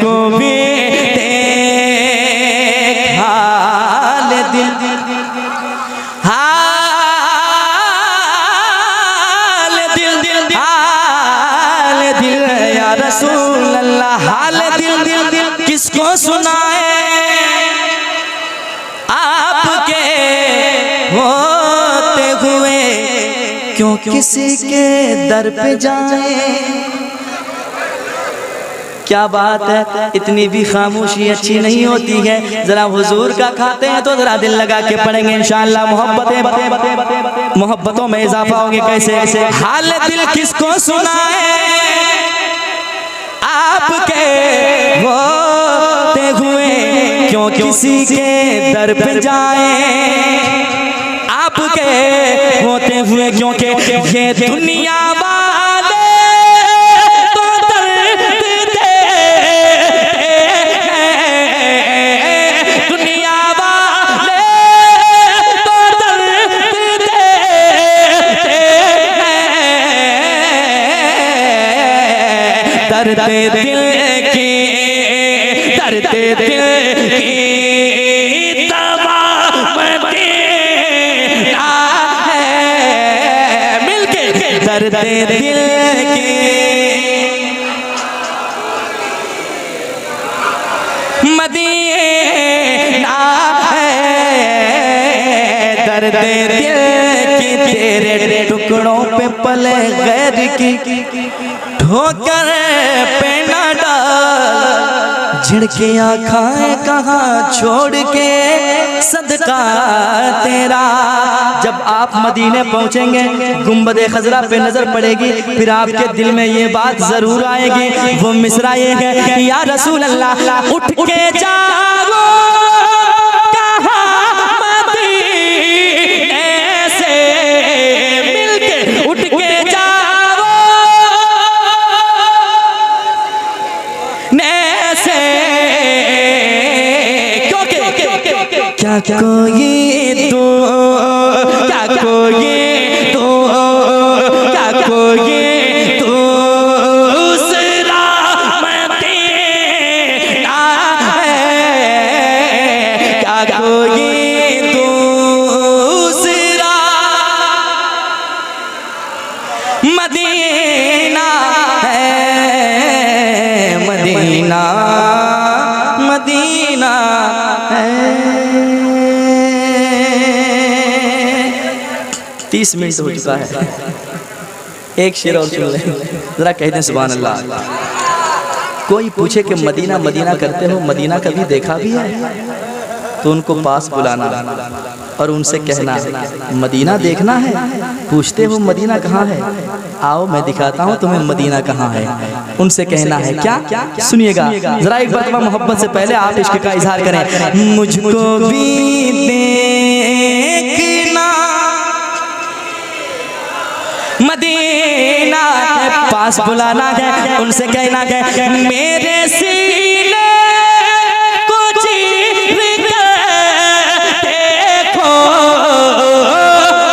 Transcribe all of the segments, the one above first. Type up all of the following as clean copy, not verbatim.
मुझको भी देख हाल दिल, हाल दिल, हाल दिल या रसूल अल्लाह, हाल दिल किसको सुनाए आपके होते हुए, क्यों किसी के दर पे जाए। क्या बात है, इतनी भी खामोशी अच्छी नहीं होती है। जरा हुजूर का खाते हैं तो जरा दिल लगा के पढ़ेंगे इंशाअल्लाह। मोहब्बतों में इजाफा होगी। कैसे कैसे हाल दिल किसको सुनाए आपके होते हुए, क्यों किसी के दर पे जाए आपके होते हुए, क्योंकि ये दुनिया वाले तो दर्द देते हैं, दुनिया वाले तो दर्द देते हैं, दर्द दिल की, दर्द दिल की दवा मदीना है, मिलके दर्द दिल की मदीना है, दर्द दिल की तेरे टुकड़ों पे पले गैर की ठोकर पे न डाल, झिड़कियाँ खाए कहाँ छोड़ के सदका तेरा। जब आप मदीने पहुँचेंगे, गुंबद खजरा पे नजर पड़ेगी, फिर आपके दिल में ये बात जरूर आएगी। वो मिसरा ये है, या रसूल अल्लाह उठ के जाओ कहाँ मदीने से, मिलके उठ के जाओ नैसे, क्या कोई तो, क्या कोई तो, क्या कोई तो दूसरा मदीना है, क्या कोई दूसरा मदीना है, मदीना मदीना है। 30 मिनट हो चुका है, एक शेर और सुन लें, जरा कहते हैं सुभान अल्लाह। कोई पूछे कि मदीना मदीना करते हो, मदीना कभी देखा भी है? तो उनको पास बुलाना और उनसे कहना मदीना देखना है। पूछते हो मदीना कहाँ है, आओ मैं दिखाता हूँ तुम्हें मदीना कहाँ है। उनसे कहना है क्या, सुनिएगा जरा एक बार मोहब्बत से पहले आप इश्क का इजहार करें। मुझको भी देखना मदीना के पास बुलाना है, उनसे कहना है मेरे सीने को चीर के देखो,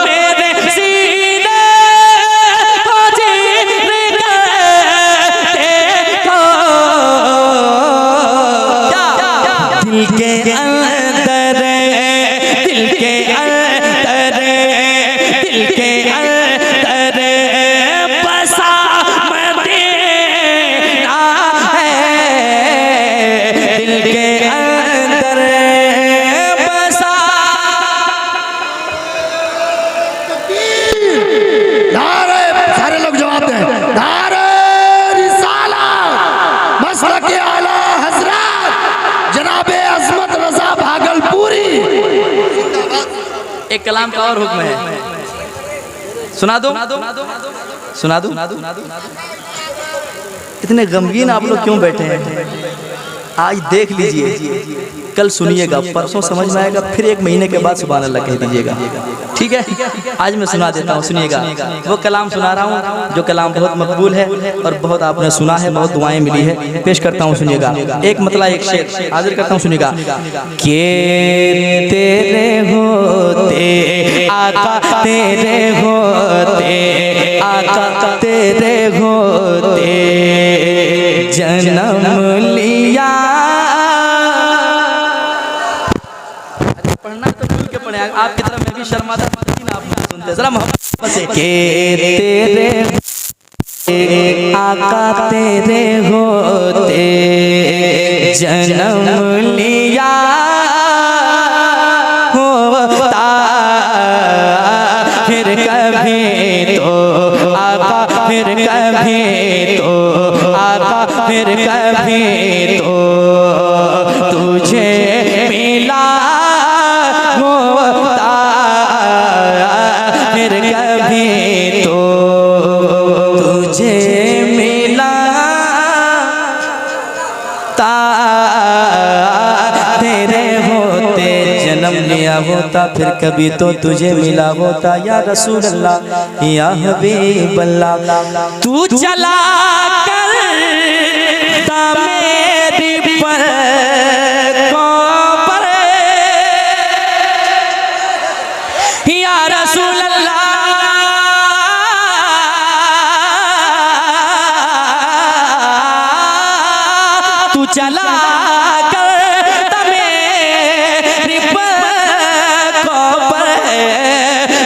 मेरे सीने को चीर के देखो, दिल के अंदर, दिल के अंदर, दिल के अंदर बसा मदीना है, दिल के अंदर बसा। नारे, सारे लोग जवाब दें, नारे रिसालत, मसलक आला हजरत जनाबे अजमत रजा भागलपुरी। एक कलाम का और हुक्म है, सुना दो सुना दो। इतने गमगीन आप लोग क्यों बैठे हैं? आज देख लीजिए, कल सुनिएगा, परसों समझ में आएगा, फिर 1 महीने के बाद सुभान अल्लाह कह दीजिएगा, ठीक है? आज मैं सुना देता हूँ, सुनिएगा। वो कलाम सुना रहा हूँ जो कलाम बहुत मकबूल है और बहुत आपने सुना है, बहुत दुआएं मिली है। पेश करता हूँ, सुनिएगा। एक मतलब एक शेर हाजिर करता हूँ, सुनिएगा। के तेरे होते आका, तेरे होते आका, तेरे होते जन्म लिया आपकी तरफ मैं भी शर्माता लेकिन आप मुझे सुनते जरा मोहब्बत से के तेरे आका तेरे होते जन्म लिया होता फिर कभी तो आका फिर कभी तो आका फिर कभी तो तुझे मिला होता फिर कभी तो तुझे मिला ता तेरे होते जन्म लिया होता फिर कभी तो तुझे मिला होता या रसूल अल्लाह या हबीब अल्लाह तू चला कर मेरी पर या रसूल अल्लाह तू चला कर मेरी पर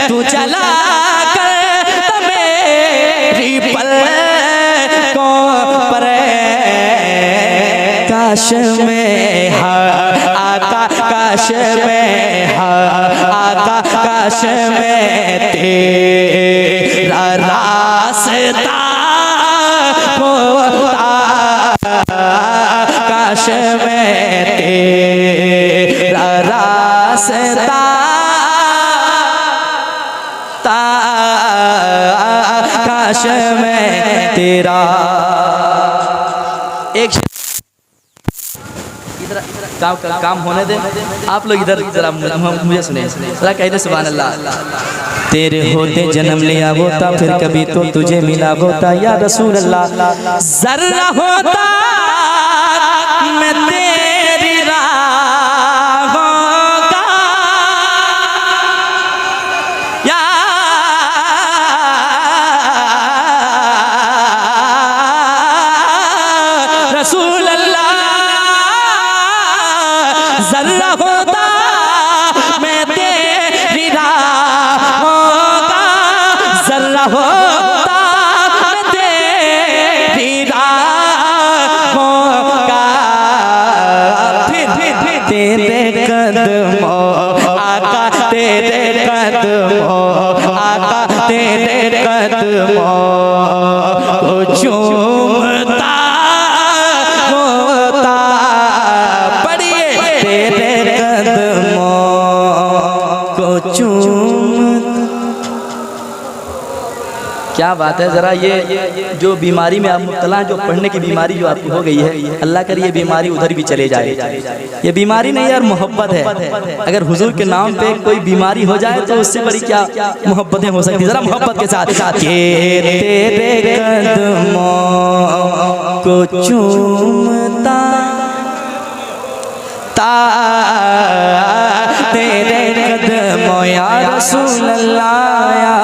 तू चला कर मेरी पर काश में आका काश में आका काश में तेरा रास्ता होता काश में तेरा रास्ता काश में तेरा एक काम होने दे आप लोग इधर जरा मुझे सुने जरा कहते सुभान अल्लाह तेरे होते जन्म लिया होता फिर कभी तो तुझे मिला होता या रसूल अल्लाह जर्रा होता मैं तेरी राहों का या रसूल अल्लाह जर्रा होता मैं तेरी राहों का जर्रा होता मैं तेरी राहों का फिर तेरे कदमों आका तेरे कदमों आका तेरे कदमों को चूमता होता पढ़िए तेरे कदमों को चूमता क्या बात है जरा ये जो बीमारी में आप मुब्तला हैं जो पढ़ने की बीमारी जो आपको हो गई है अल्लाह करे ये बीमारी उधर भी चले जाए ये बीमारी नहीं यार मोहब्बत है अगर हुजूर के नाम पे कोई बीमारी हो जाए तो उससे बड़ी क्या मोहब्बतें हो सकती जरा मोहब्बत के साथ के तेरे कदमों को चूमता तेरे कदमों या रसूल अल्लाह या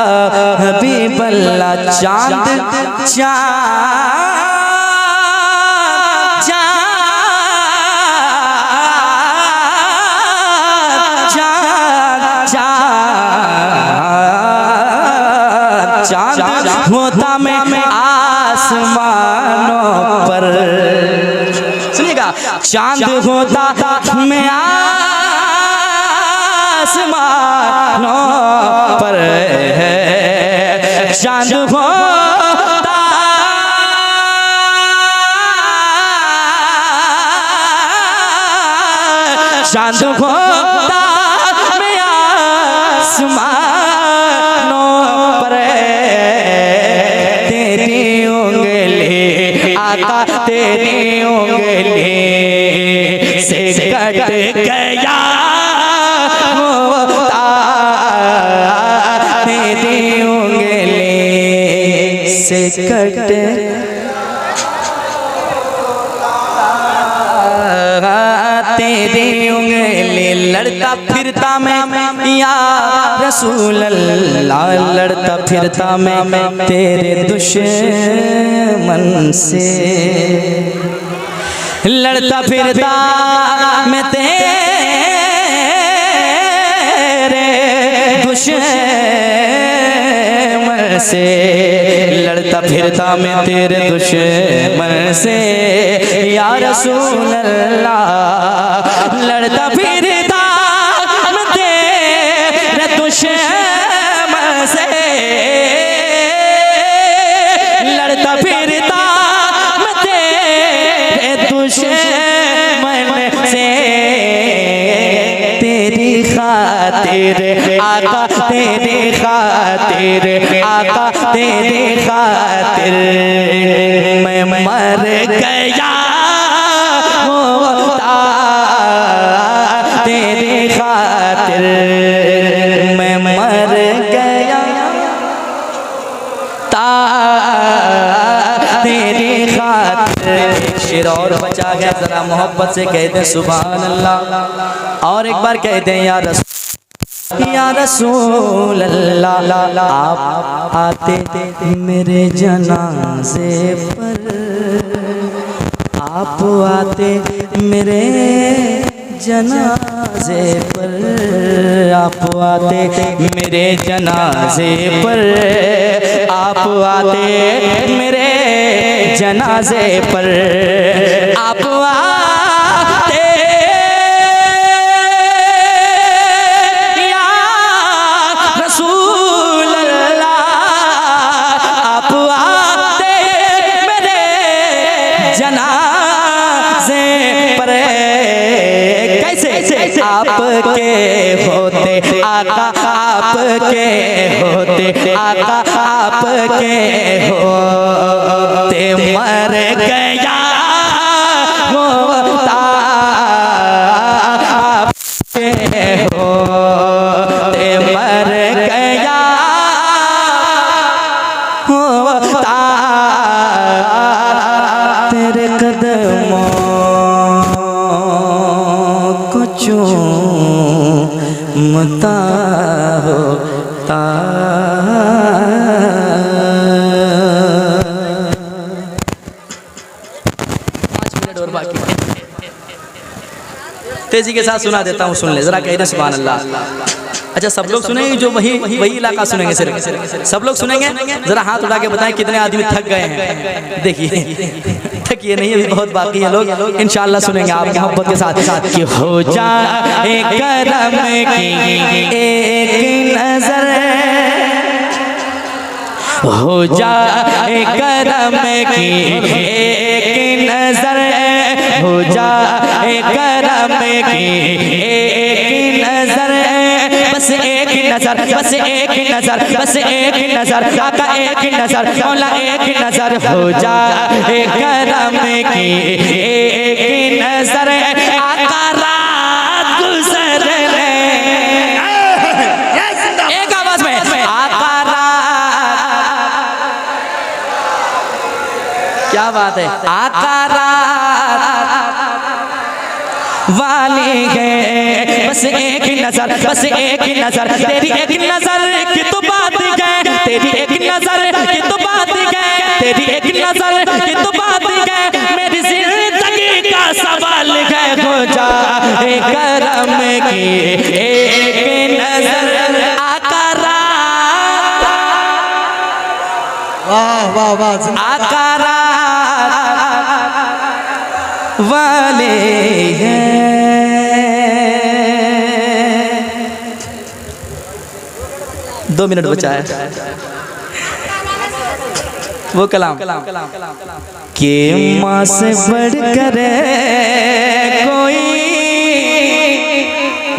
हबीब अल्लाह चांद चांद होता मैं आसमानों पर सुनिएगा चांद होता मैं आसमानों पर चांद होता चांद होता मैं आसमानों पर तेरी उंगली आका तेरी उंगली से कट गया होता तेरी उंगली से कट तेरी उंगली लड़ता फिरता मैं या रसूल अल्लाह लड़ता फिरता मैं तेरे दुश्मन से लड़ता फिरता मैं तेरे दुश्मन से, लड़ता फिरता मैं तेरे दुश्मन से या रसूल अल्लाह, लड़ता फिरता मैं तेरे दुश्मन से, लड़ता फिरता मैं तेरे दुश्मन से, तेरी खातिर आका, तेरी खातिर आका, तेरी खातिर मैं मर गया होता, तेरी खातिर मैं मर गया ता, तेरी खातिर। शेर और बचा गया, जरा मोहब्बत से कहते सुभान अल्लाह, और एक बार कहते हैं या रसूल अल्लाह, आप आते मेरे जनाजे पर, आप आते मेरे जनाजे पर, आप आते मेरे जनाजे पर, आप आते मेरे जनाजे पर, आप आते या रसूल अल्लाह, आप आते मेरे जनाजे पर। कैसे आपके होते आका, आपके होते आका, आपके होते मर गया होता, आपके होते मर गया होता, तेरे कदमों को चूमता होता। 5 मिनट और बाकी, तेजी के साथ सुना देता हूँ, सुन ले जरा, कह दे सुभान अल्लाह। अच्छा सब लोग सुनेंगे, जो वही इलाका सुनेंगे सिर्फ, सब लोग सुनेंगे, जरा हाथ उठा के बताएं कितने आदमी थक गए हैं। देखिए थकिए नहीं, अभी बहुत बाकी है लोग, इंशाअल्लाह सुनेंगे आप मोहब्बत के साथ कि हो जाए करम की एक नजर, हो जाए करम की एक नजर, हो जाए करम की एक नजर, बस एक नजर, बस एक नजर, बस एक नजर, आका एक नजर, मौला एक नजर, हो जाए करम की एक नजर, आका रात गुजर ले, एक आवाज में आका रात, क्या बात है, आका रात वाली है, बस एक नजर, बस एक नजर, तेरी एक नजर की तो बात है, तेरी एक नजर की तो बात है, तेरी एक नजर की तो बात है, मेरी जिंदगी का सवाल है, हो जाए करम की एक नजर, आका रात, वाह वाह वाह, आका रात वाले हैं। दो मिनट बचा है, वो कलाम के माँ से बढ़कर कोई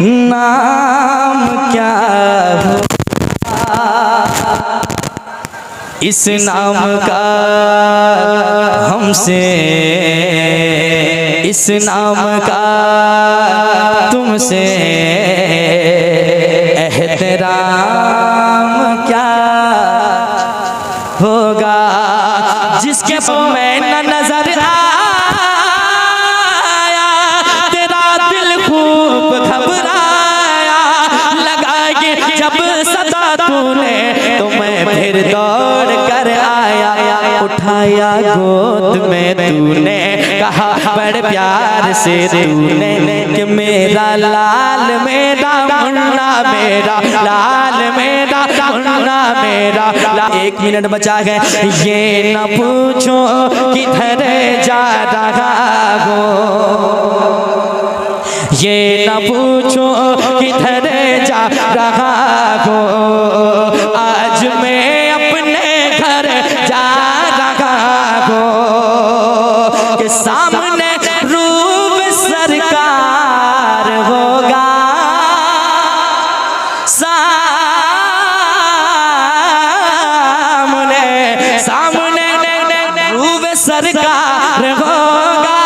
नाम क्या हो, इस नाम का हमसे, इस नाम का तुमसे एहतराम क्या होगा, जिसके में न नजर आया, तेरा दिल खूब घबराया, लगाए जब सदा तूने तो मैं फिर दौड़ कर आया, उठाया गोद में तूने, कहा बड़ प्यार प्यार से तूने कि मेरा लाल मेरा मुन्ना मेरा लाल मेरा मुन्ना मेरा। 1 मिनट बचा है। ये न पूछो किधर जा रहा हो, ये न पूछो किधर जा रहा हो, आज मैं अपने घर जा रहा हो कि सामने रूप सरकार होगा, सामने रूप सरकार होगा,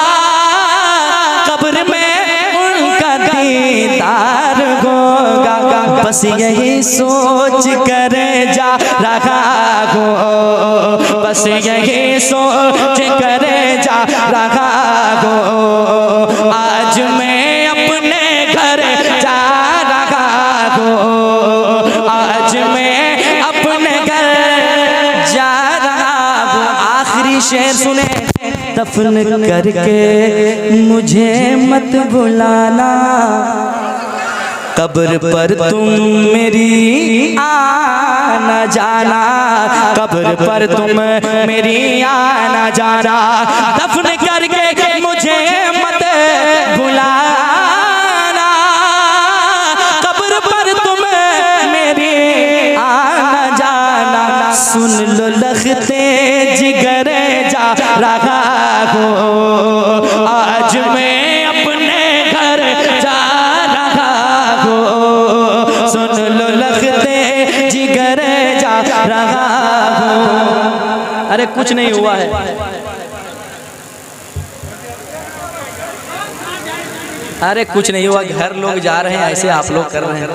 कब्र में उनका दीदार होगा। बस यही सोच कर जा रहा हो, बस यही सोच कर जा रहा हो, आज मैं अपने घर जा रहा हो, आज मैं अपने घर जा रहा हूँ। आखिरी शेर सुने। दफन करके मुझे मत बुलाना, कब्र पर तुम मेरी आना जाना, कब्र पर तुम मेरी आना जाना। दफन करके मुझे मत बुलाना, कब्र पर तुम मेरी आना जाना। सुन लो लखते जिगर जा रहा हो, आज मैं अपने घर जा रहा हो, सुन लो लखते जिगर जा रहा हो। अरे कुछ नहीं हुआ है, अरे कुछ नहीं हुआ, घर लोग जा रहे हैं ऐसे आप लोग कर रहे हैं।